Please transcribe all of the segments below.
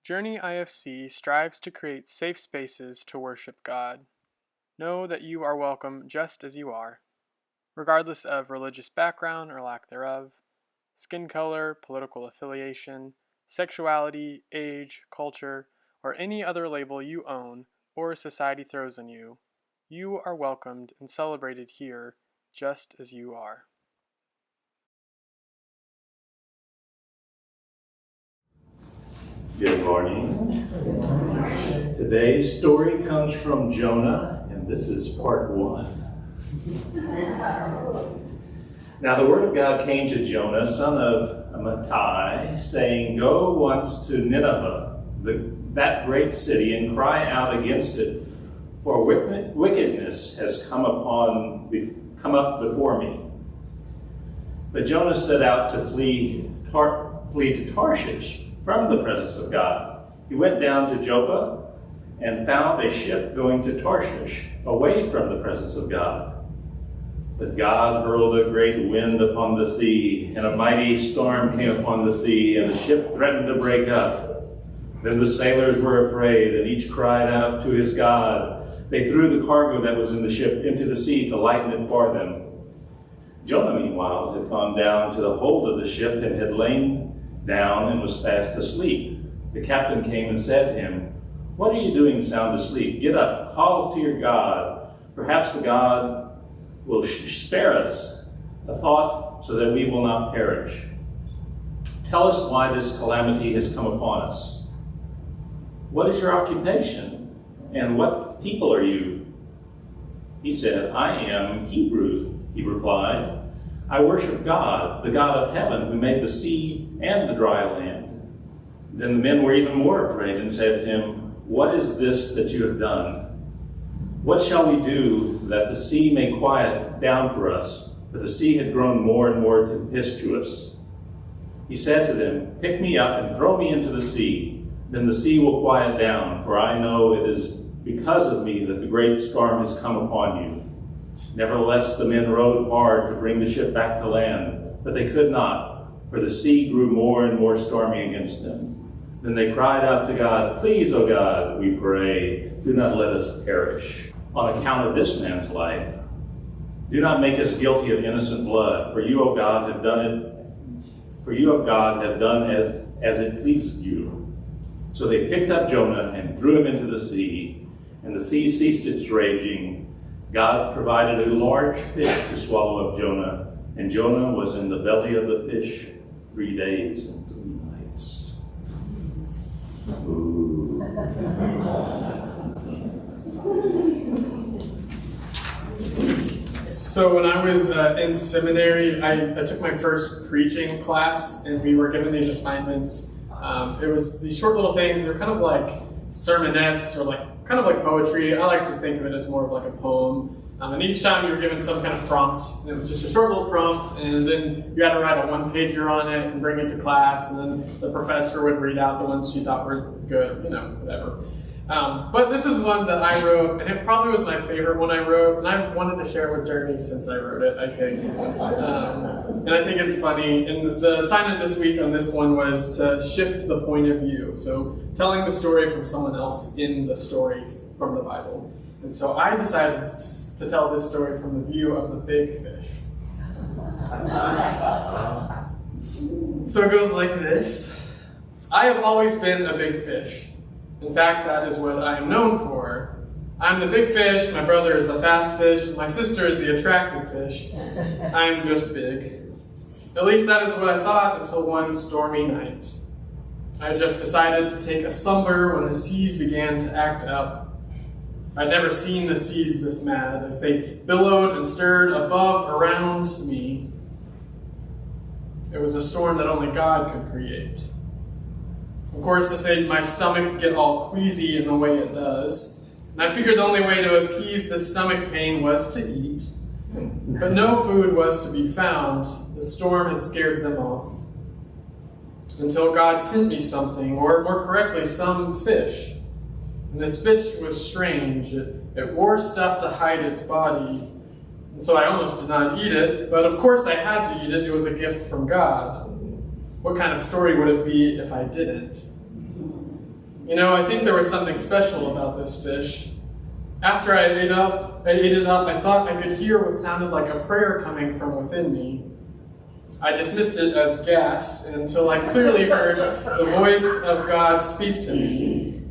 Journey IFC strives to create safe spaces to worship God. Know that you are welcome just as you are, regardless of religious background or lack thereof, skin color, political affiliation, sexuality, age, culture, or any other label you own or society throws on you. You are welcomed and celebrated here just as you are. Good morning. Today's story comes from Jonah, and this is part 1. Now the word of God came to Jonah, son of Amittai, saying, "Go once to Nineveh, that great city, and cry out against it, for wickedness has come up before me." But Jonah set out to flee to Tarshish from the presence of God. He went down to Joppa and found a ship going to Tarshish, away from the presence of God. But God hurled a great wind upon the sea, and a mighty storm came upon the sea, and the ship threatened to break up. Then the sailors were afraid, and each cried out to his God. They threw the cargo that was in the ship into the sea to lighten it for them. Jonah, meanwhile, had gone down to the hold of the ship and had lain down and was fast asleep. The captain came and said to him, "What are you doing sound asleep? Get up, call to your God. Perhaps the God will spare us a thought so that we will not perish. Tell us why this calamity has come upon us. What is your occupation, and what people are you?" He said, "I am Hebrew," he replied. "I worship God, the God of heaven, who made the sea and the dry land." Then the men were even more afraid and said to him, "What is this that you have done? What shall we do that the sea may quiet down for us?" For the sea had grown more and more tempestuous. He said to them, "Pick me up and throw me into the sea. Then the sea will quiet down, for I know it is because of me that the great storm has come upon you." Nevertheless, the men rowed hard to bring the ship back to land, but they could not, for the sea grew more and more stormy against them. Then they cried out to God, "Please, O God, we pray, do not let us perish on account of this man's life. Do not make us guilty of innocent blood, for you, O God, have done as it pleased you." So they picked up Jonah and threw him into the sea, and the sea ceased its raging. God provided a large fish to swallow up Jonah, and Jonah was in the belly of the fish 3 days and 3 nights. Ooh. So when I was in seminary, I took my first preaching class, and we were given these assignments. It was these short little things. They're kind of like sermonettes, or kind of like poetry. I like to think of it as more of like a poem. And each time you were given some kind of prompt, and it was just a short little prompt, and then you had to write a one-pager on it and bring it to class, and then the professor would read out the ones you thought were good, whatever. But this is one that I wrote, and it probably was my favorite one I wrote, and I've wanted to share it with Journey since I wrote it, I think. And I think it's funny. And the assignment this week on this one was to shift the point of view. So telling the story from someone else in the stories from the Bible. And so I decided to tell this story from the view of the big fish. So it goes like this. I have always been a big fish. In fact, that is what I am known for. I'm the big fish, my brother is the fast fish, my sister is the attractive fish. I am just big. At least that is what I thought until one stormy night. I had just decided to take a slumber when the seas began to act up. I'd never seen the seas this mad, as they billowed and stirred above, around me. It was a storm that only God could create. Of course, this made my stomach get all queasy in the way it does, and I figured the only way to appease the stomach pain was to eat. But no food was to be found. The storm had scared them off. Until God sent me something, or more correctly, some fish. And this fish was strange. It wore stuff to hide its body. And so I almost did not eat it, but of course I had to eat it. It was a gift from God. What kind of story would it be if I didn't? I think there was something special about this fish. After I ate it up, I thought I could hear what sounded like a prayer coming from within me. I dismissed it as gas until I clearly heard the voice of God speak to me.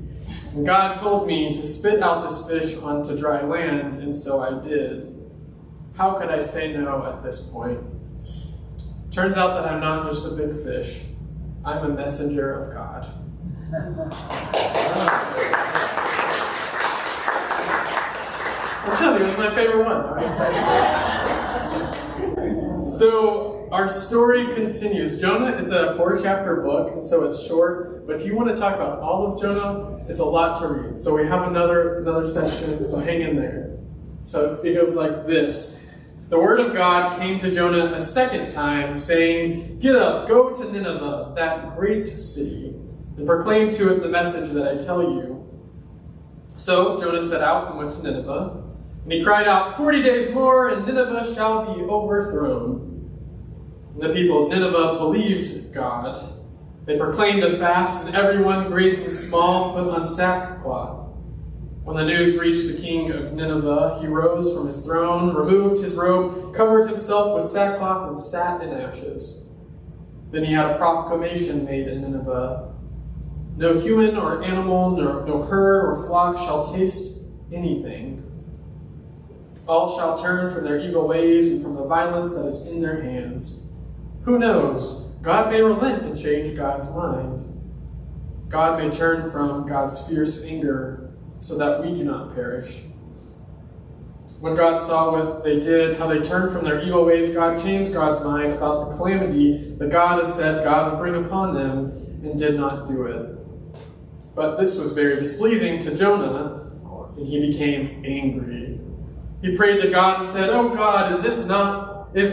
And God told me to spit out this fish onto dry land, and so I did. How could I say no at this point? Turns out that I'm not just a big fish. I'm a messenger of God. I'm telling you, it was my favorite one. I'm excited. So our story continues. Jonah, it's a 4-chapter book, and so it's short. But if you want to talk about all of Jonah, it's a lot to read. So we have another section, so hang in there. So it goes like this. The word of God came to Jonah a second time, saying, "Get up, go to Nineveh, that great city, and proclaim to it the message that I tell you." So Jonah set out and went to Nineveh, and he cried out, 40 days more, and Nineveh shall be overthrown. And the people of Nineveh believed God. They proclaimed a fast, and everyone, great and small, put on sackcloth. When the news reached the king of Nineveh, he rose from his throne, removed his robe, covered himself with sackcloth, and sat in ashes. Then he had a proclamation made in Nineveh. No human or animal, no herd or flock shall taste anything. All shall turn from their evil ways and from the violence that is in their hands. Who knows? God may relent and change God's mind. God may turn from God's fierce anger so that we do not perish. When God saw what they did, how they turned from their evil ways, God changed God's mind about the calamity that God had said God would bring upon them, and did not do it. But this was very displeasing to Jonah, and he became angry. He prayed to God and said, "Oh God, is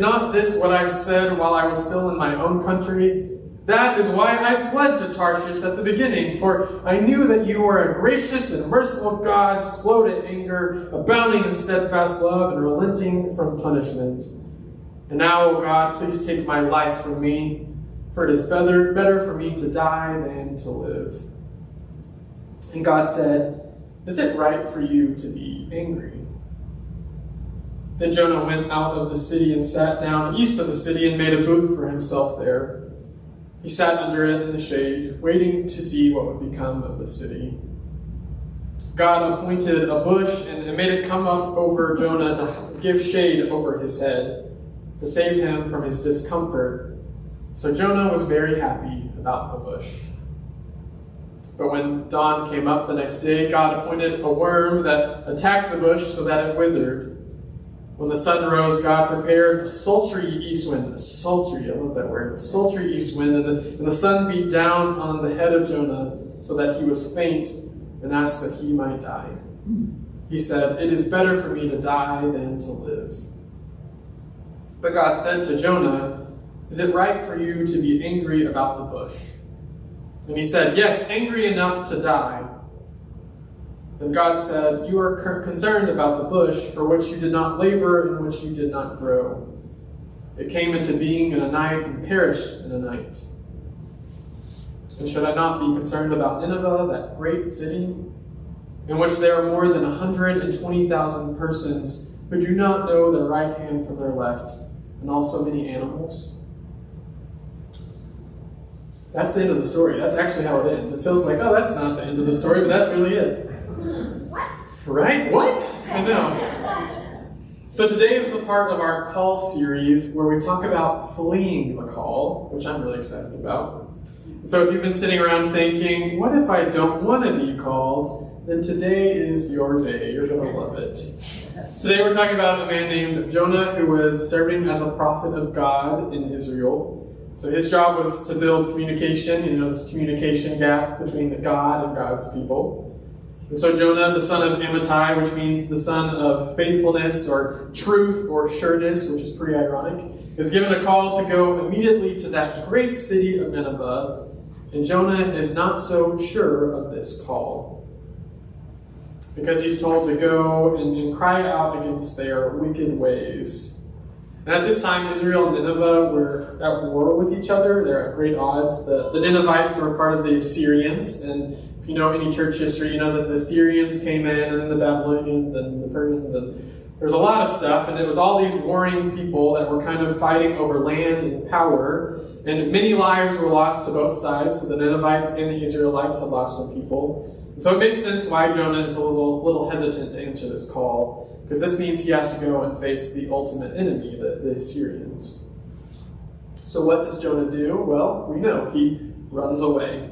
not this what I said while I was still in my own country? That is why I fled to Tarshish at the beginning, for I knew that you were a gracious and merciful God, slow to anger, abounding in steadfast love, and relenting from punishment. And now, O God, please take my life from me, for it is better for me to die than to live." And God said, "Is it right for you to be angry?" Then Jonah went out of the city and sat down east of the city and made a booth for himself there. He sat under it in the shade, waiting to see what would become of the city. God appointed a bush and made it come up over Jonah to give shade over his head, to save him from his discomfort. So Jonah was very happy about the bush. But when dawn came up the next day, God appointed a worm that attacked the bush so that it withered. When the sun rose, God prepared a sultry east wind. I love that word. A sultry east wind, and the sun beat down on the head of Jonah so that he was faint and asked that he might die. He said, "It is better for me to die than to live." But God said to Jonah, "Is it right for you to be angry about the bush?" And he said, "Yes, angry enough to die." Then God said, "You are concerned about the bush for which you did not labor and which you did not grow. It came into being in a night and perished in a night. And should I not be concerned about Nineveh, that great city, in which there are more than 120,000 persons who do not know their right hand from their left, and also many animals?" That's the end of the story. That's actually how it ends. It feels like, oh, that's not the end of the story, but that's really it. What? Right? What? I know. So today is the part of our call series where we talk about fleeing the call, which I'm really excited about. So if you've been sitting around thinking, what if I don't want to be called? Then today is your day. You're going to love it. Today we're talking about a man named Jonah who was serving as a prophet of God in Israel. So his job was to build communication, this communication gap between God and God's people. And so Jonah, the son of Amittai, which means the son of faithfulness or truth or sureness, which is pretty ironic, is given a call to go immediately to that great city of Nineveh. And Jonah is not so sure of this call, because he's told to go and cry out against their wicked ways. And at this time, Israel and Nineveh were at war with each other. They're at great odds. The Ninevites were part of the Assyrians, and if you know any church history, you know that the Assyrians came in, and then the Babylonians and the Persians, and there's a lot of stuff, and it was all these warring people that were kind of fighting over land and power, and many lives were lost to both sides. So the Ninevites and the Israelites had lost some people. And so it makes sense why Jonah is a little hesitant to answer this call, because this means he has to go and face the ultimate enemy, the Assyrians. So what does Jonah do? Well, we know he runs away.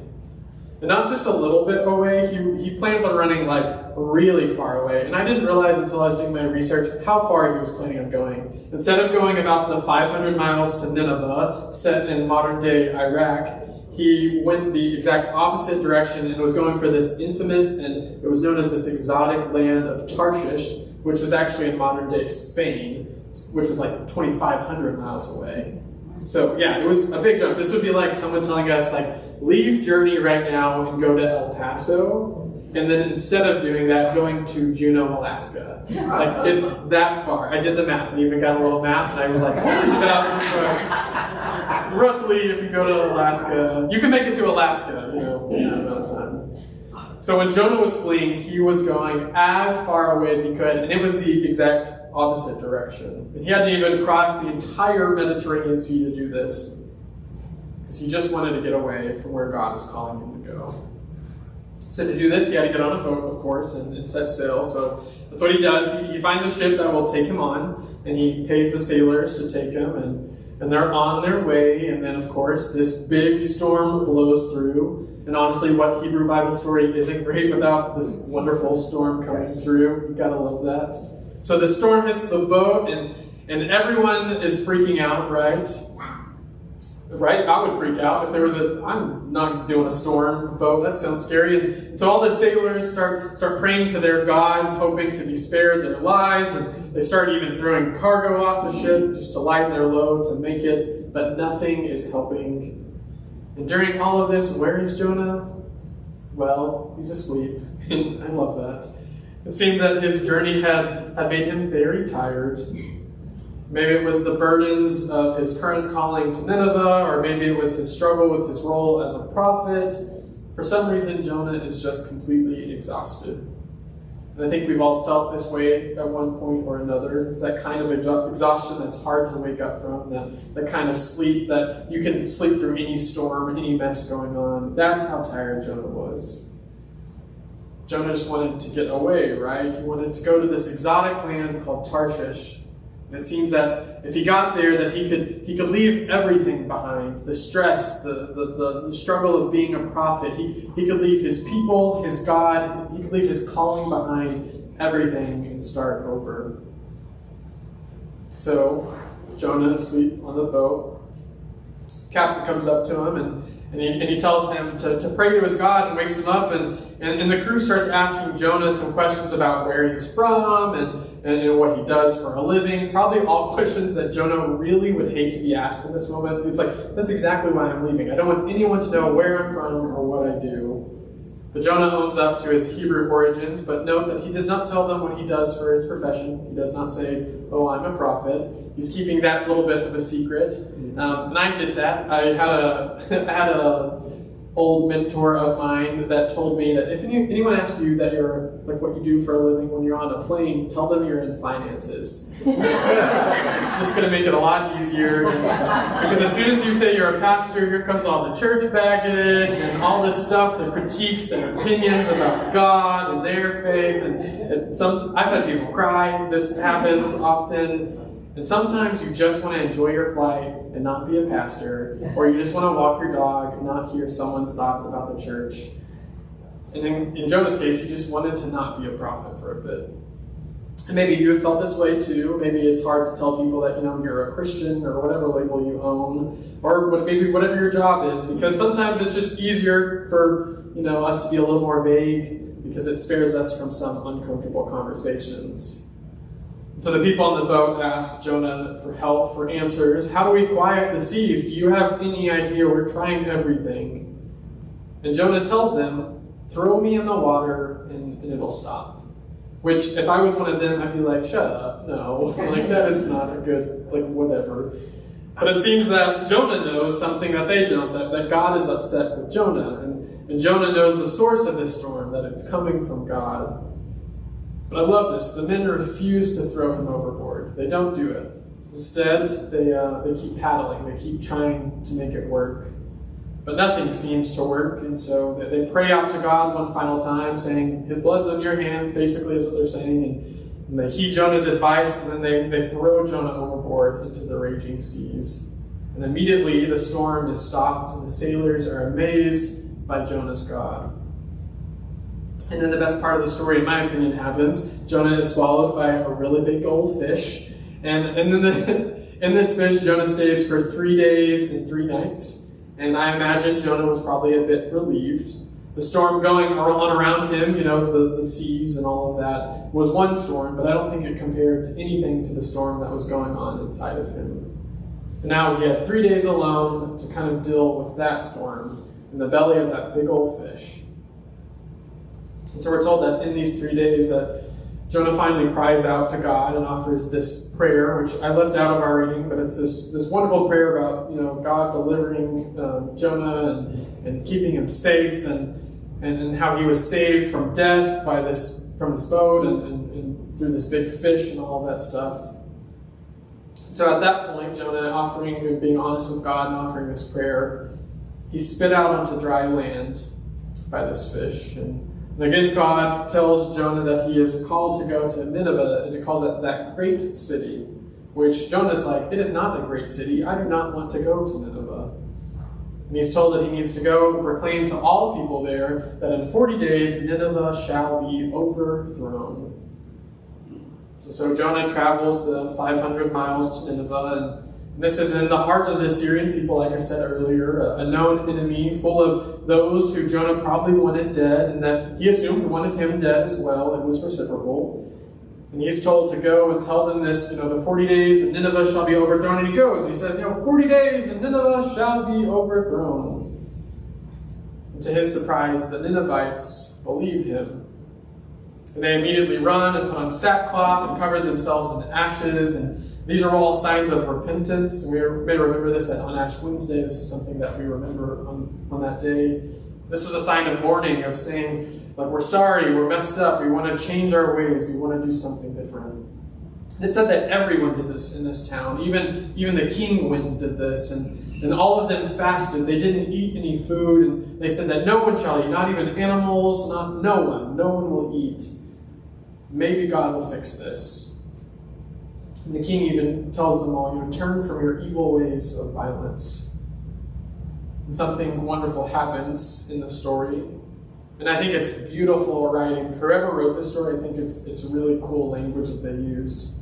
And not just a little bit away, he plans on running really far away. And I didn't realize until I was doing my research how far he was planning on going. Instead of going about the 500 miles to Nineveh, set in modern-day Iraq, he went the exact opposite direction and was going for this infamous, and it was known as this exotic land of Tarshish, which was actually in modern-day Spain, which was 2,500 miles away. So yeah, it was a big jump. This would be like someone telling us, leave Journey right now and go to El Paso, and then instead of doing that, going to Juneau, Alaska. It's that far. I did the math. I even got a little map, and I was like, it's about this far. Roughly, if you go to Alaska, you can make it to Alaska, in that amount of time. So when Jonah was fleeing, he was going as far away as he could, and it was the exact opposite direction. And he had to even cross the entire Mediterranean Sea to do this, because he just wanted to get away from where God was calling him to go. So to do this, he had to get on a boat, of course, and set sail. So that's what he does. He finds a ship that will take him on, and he pays the sailors to take him, and they're on their way. And then, of course, this big storm blows through. And honestly, what Hebrew Bible story isn't great without this wonderful storm coming through? You gotta love that. So the storm hits the boat, and everyone is freaking out, right? Right? I would freak out if there was I'm not doing a storm boat. That sounds scary. And so all the sailors start praying to their gods, hoping to be spared their lives. And they start even throwing cargo off the ship just to lighten their load, to make it. But nothing is helping. And during all of this, where is Jonah? Well, he's asleep. And I love that. It seemed that his journey had made him very tired. Maybe it was the burdens of his current calling to Nineveh, or maybe it was his struggle with his role as a prophet. For some reason, Jonah is just completely exhausted. And I think we've all felt this way at one point or another. It's that kind of exhaustion that's hard to wake up from, that kind of sleep that you can sleep through any storm, any mess going on. That's how tired Jonah was. Jonah just wanted to get away, right? He wanted to go to this exotic land called Tarshish. And it seems that if he got there, that he could leave everything behind. The stress, the struggle of being a prophet. He could leave his people, his God. He could leave his calling behind, everything, and start over. So Jonah asleep on the boat. Captain comes up to him and he tells him to pray to his God, and wakes him up, and the crew starts asking Jonah some questions about where he's from and what he does for a living. Probably all questions that Jonah really would hate to be asked in this moment. It's that's exactly why I'm leaving. I don't want anyone to know where I'm from or what I do. But Jonah owns up to his Hebrew origins, but note that he does not tell them what he does for his profession. He does not say, "Oh, I'm a prophet." He's keeping that little bit of a secret, and I get that. I had a old mentor of mine that told me that if anyone asks you that you're what you do for a living when you're on a plane, tell them you're in finances. It's just going to make it a lot easier, because as soon as you say you're a pastor, here comes all the church baggage and all this stuff, the critiques, their opinions about God and their faith, and I've had people cry. This happens often. And sometimes you just want to enjoy your flight and not be a pastor, or you just want to walk your dog and not hear someone's thoughts about the church. And in Jonah's case, he just wanted to not be a prophet for a bit. And maybe you have felt this way too. Maybe it's hard to tell people that you're a Christian or whatever label you own, or maybe whatever your job is, because sometimes it's just easier for us to be a little more vague, because it spares us from some uncomfortable conversations. So the people on the boat ask Jonah for help, for answers. How do we quiet the seas? Do you have any idea? We're trying everything. And Jonah tells them, throw me in the water and it'll stop. Which, if I was one of them, I'd be like, shut up, no. Like, that is not a good, like, whatever. But it seems that Jonah knows something that they don't, that God is upset with Jonah. And Jonah knows the source of this storm, that it's coming from God. But I love this. The men refuse to throw him overboard. They don't do it. Instead, they keep paddling. They keep trying to make it work. But nothing seems to work, and so they pray out to God one final time, saying, his blood's on your hands, basically is what they're saying. And they heed Jonah's advice, and then they throw Jonah overboard into the raging seas. And immediately the storm is stopped, and the sailors are amazed by Jonah's God. And then the best part of the story, in my opinion, happens. Jonah is swallowed by a really big old fish. And in this fish, Jonah stays for 3 days and 3 nights. And I imagine Jonah was probably a bit relieved. The storm going on around him, the seas and all of that, was one storm, but I don't think it compared anything to the storm that was going on inside of him. And now he had 3 days alone to kind of deal with that storm in the belly of that big old fish. And so we're told that in these 3 days that Jonah finally cries out to God and offers this prayer, which I left out of our reading, but it's this wonderful prayer about God delivering Jonah and keeping him safe and how he was saved from death from this boat and through this big fish and all that stuff. So at that point, Jonah being honest with God and offering this prayer, he spit out onto dry land by this fish. And again, God tells Jonah that he is called to go to Nineveh, and it calls it that great city, which Jonah's like, it is not a great city. I do not want to go to Nineveh. And he's told that he needs to go and proclaim to all people there that in 40 days Nineveh shall be overthrown. And so Jonah travels the 500 miles to Nineveh, and this is in the heart of the Assyrian people, like I said earlier, a known enemy full of those who Jonah probably wanted dead, and that he assumed wanted him dead as well. It was reciprocal. And he's told to go and tell them this, the 40 days and Nineveh shall be overthrown. And he goes and he says, 40 days and Nineveh shall be overthrown. And to his surprise, the Ninevites believe him. And they immediately run and put on sackcloth and cover themselves in ashes. And these are all signs of repentance. And we may remember this on Ash Wednesday. This is something that we remember on that day. This was a sign of mourning, of saying, we're sorry, we're messed up, we want to change our ways, we want to do something different. It said that everyone did this in this town. Even the king went and did this, and all of them fasted. They didn't eat any food, and they said that no one shall eat, not even animals, no one will eat. Maybe God will fix this. And the king even tells them all, turn from your evil ways of violence. And something wonderful happens in the story. And I think it's beautiful writing. Whoever wrote this story, I think it's a really cool language that they used.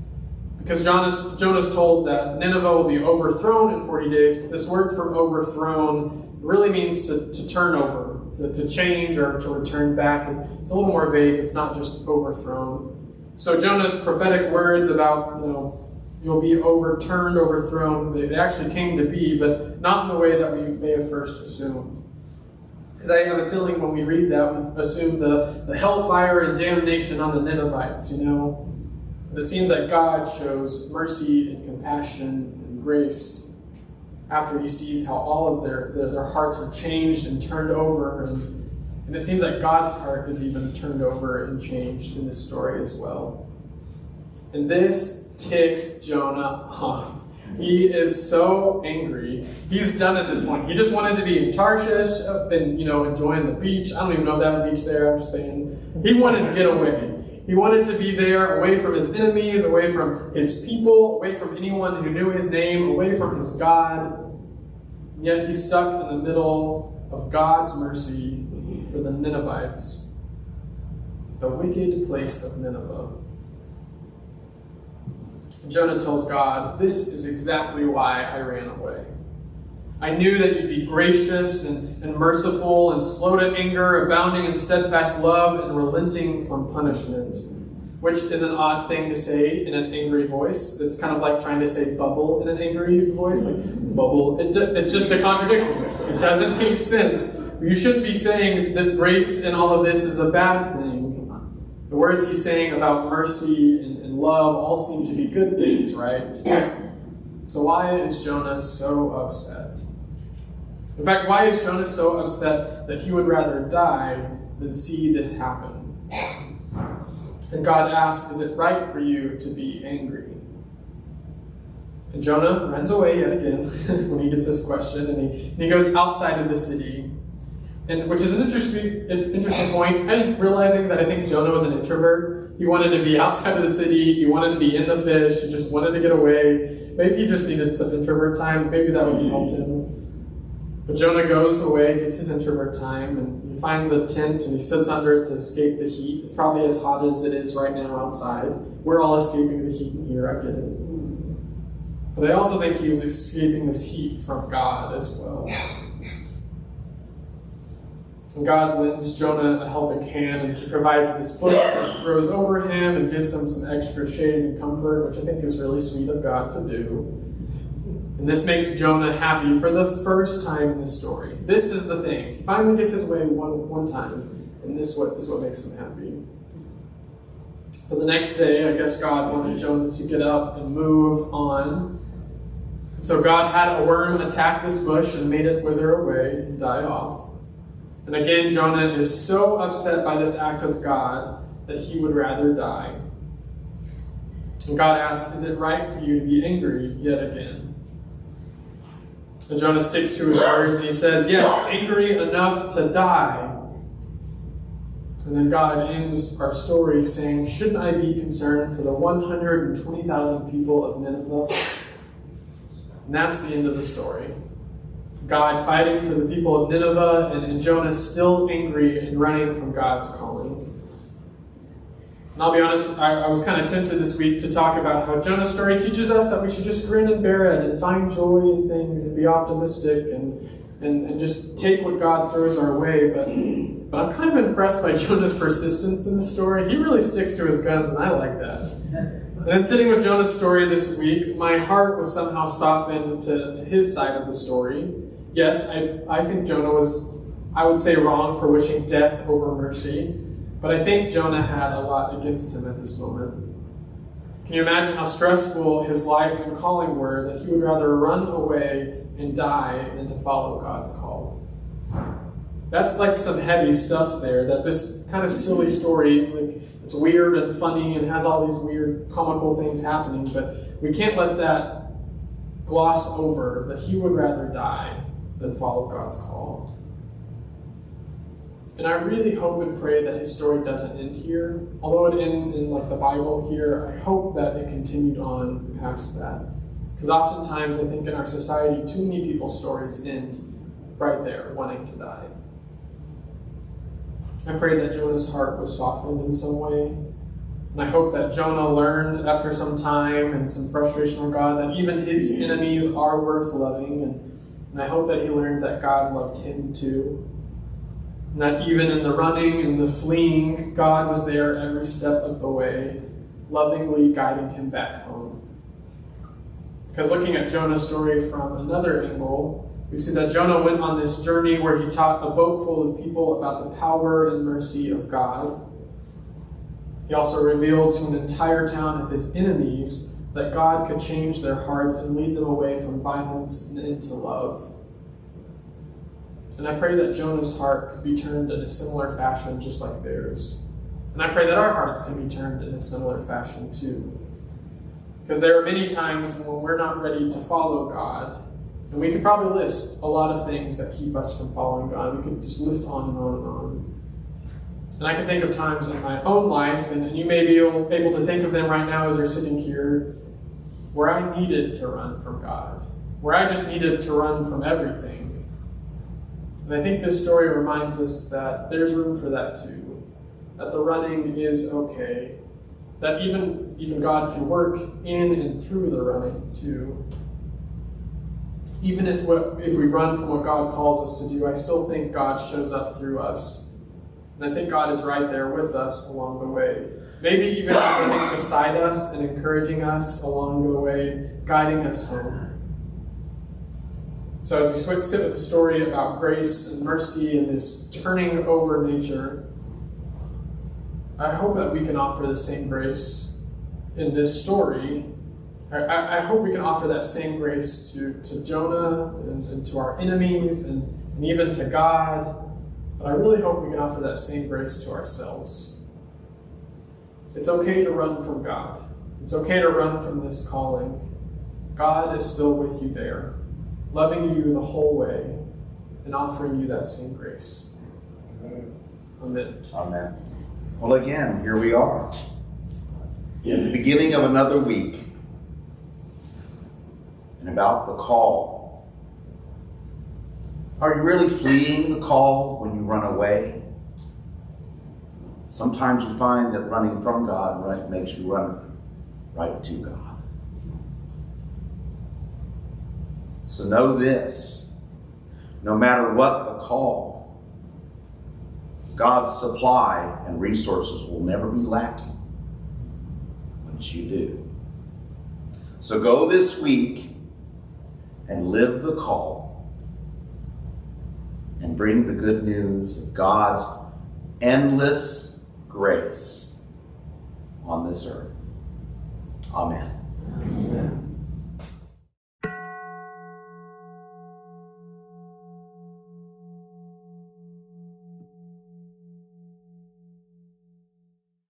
Because Jonah's told that Nineveh will be overthrown in 40 days, but this word for overthrown really means to turn over, to change or to return back. And it's a little more vague. It's not just overthrown. So Jonah's prophetic words about, you'll be overturned, overthrown, they actually came to be, but not in the way that we may have first assumed. Because I have a feeling when we read that, we assume the hellfire and damnation on the Ninevites, But it seems like God shows mercy and compassion and grace after he sees how all of their hearts are changed and turned over. And it seems like God's heart is even turned over and changed in this story as well. And this ticks Jonah off. He is so angry. He's done at this point. He just wanted to be in Tarshish and, enjoying the beach. I don't even know if that beach there. I'm just saying. He wanted to get away. He wanted to be there, away from his enemies, away from his people, away from anyone who knew his name, away from his God. And yet he's stuck in the middle of God's mercy for the Ninevites, the wicked place of Nineveh. Jonah tells God, this is exactly why I ran away. I knew that you'd be gracious and merciful and slow to anger, abounding in steadfast love and relenting from punishment, which is an odd thing to say in an angry voice. It's kind of like trying to say bubble in an angry voice, like bubble. It's just a contradiction. It doesn't make sense. You shouldn't be saying that grace in all of this is a bad thing. The words he's saying about mercy and love all seem to be good things, right? So why is Jonah so upset? In fact, why is Jonah so upset that he would rather die than see this happen? And God asks, is it right for you to be angry? And Jonah runs away yet again when he gets this question, and he goes outside of the city, and which is an interesting point. I'm realizing that I think Jonah was an introvert. He wanted to be outside of the city. He wanted to be in the fish. He just wanted to get away. Maybe he just needed some introvert time. Maybe that would help him. But Jonah goes away, gets his introvert time, and he finds a tent and he sits under it to escape the heat. It's probably as hot as it is right now outside. We're all escaping the heat in here, I get it. But I also think he was escaping this heat from God as well. And God lends Jonah a helping hand, and he provides this bush that grows over him and gives him some extra shade and comfort, which I think is really sweet of God to do. And this makes Jonah happy for the first time in the story. This is the thing. He finally gets his way one time, and this is what makes him happy. But the next day, I guess God wanted Jonah to get up and move on. So God had a worm attack this bush and made it wither away and die off. And again, Jonah is so upset by this act of God that he would rather die. And God asks, is it right for you to be angry yet again? And Jonah sticks to his words and he says, yes, angry enough to die. And then God ends our story saying, shouldn't I be concerned for the 120,000 people of Nineveh? And that's the end of the story. God fighting for the people of Nineveh, and Jonah still angry and running from God's calling. And I'll be honest, I was kind of tempted this week to talk about how Jonah's story teaches us that we should just grin and bear it and find joy in things and be optimistic and just take what God throws our way. But I'm kind of impressed by Jonah's persistence in the story. He really sticks to his guns, and I like that. And then sitting with Jonah's story this week, my heart was somehow softened to his side of the story. Yes, I think Jonah was, I would say, wrong for wishing death over mercy. But I think Jonah had a lot against him at this moment. Can you imagine how stressful his life and calling were, that he would rather run away and die than to follow God's call? That's like some heavy stuff there, that this kind of silly story, like it's weird and funny and has all these weird comical things happening, but we can't let that gloss over that he would rather die than follow God's call. And I really hope and pray that his story doesn't end here. Although it ends in like the Bible here, I hope that it continued on past that. Because oftentimes I think in our society, too many people's stories end right there, wanting to die. I pray that Jonah's heart was softened in some way. And I hope that Jonah learned after some time and some frustration with God that even his enemies are worth loving. And I hope that he learned that God loved him too. And that even in the running and the fleeing, God was there every step of the way, lovingly guiding him back home. Because looking at Jonah's story from another angle, we see that Jonah went on this journey where he taught a boat full of people about the power and mercy of God. He also revealed to an entire town of his enemies that God could change their hearts and lead them away from violence and into love. And I pray that Jonah's heart could be turned in a similar fashion just like theirs. And I pray that our hearts can be turned in a similar fashion too. Because there are many times when we're not ready to follow God. And we could probably list a lot of things that keep us from following God. We could just list on and on and on. And I can think of times in my own life, and you may be able to think of them right now as you're sitting here, where I needed to run from God. Where I just needed to run from everything. And I think this story reminds us that there's room for that too. That the running is okay. That even God can work in and through the running too. Even if we run from what God calls us to do, I still think God shows up through us. And I think God is right there with us along the way. Maybe even running beside us and encouraging us along the way, guiding us home. So as we sit with the story about grace and mercy and this turning over nature, I hope that we can offer the same grace in this story. I hope we can offer that same grace to Jonah and to our enemies and even to God. But I really hope we can offer that same grace to ourselves. It's okay to run from God. It's okay to run from this calling. God is still with you there, loving you the whole way and offering you that same grace. Amen. Amen. Well, again, here we are at the beginning of another week, and about the call. Are you really fleeing the call when you run away? Sometimes you find that running from God makes you run right to God. So know this, no matter what the call, God's supply and resources will never be lacking once you do. So go this week and live the call and bring the good news of God's endless grace on this earth. Amen.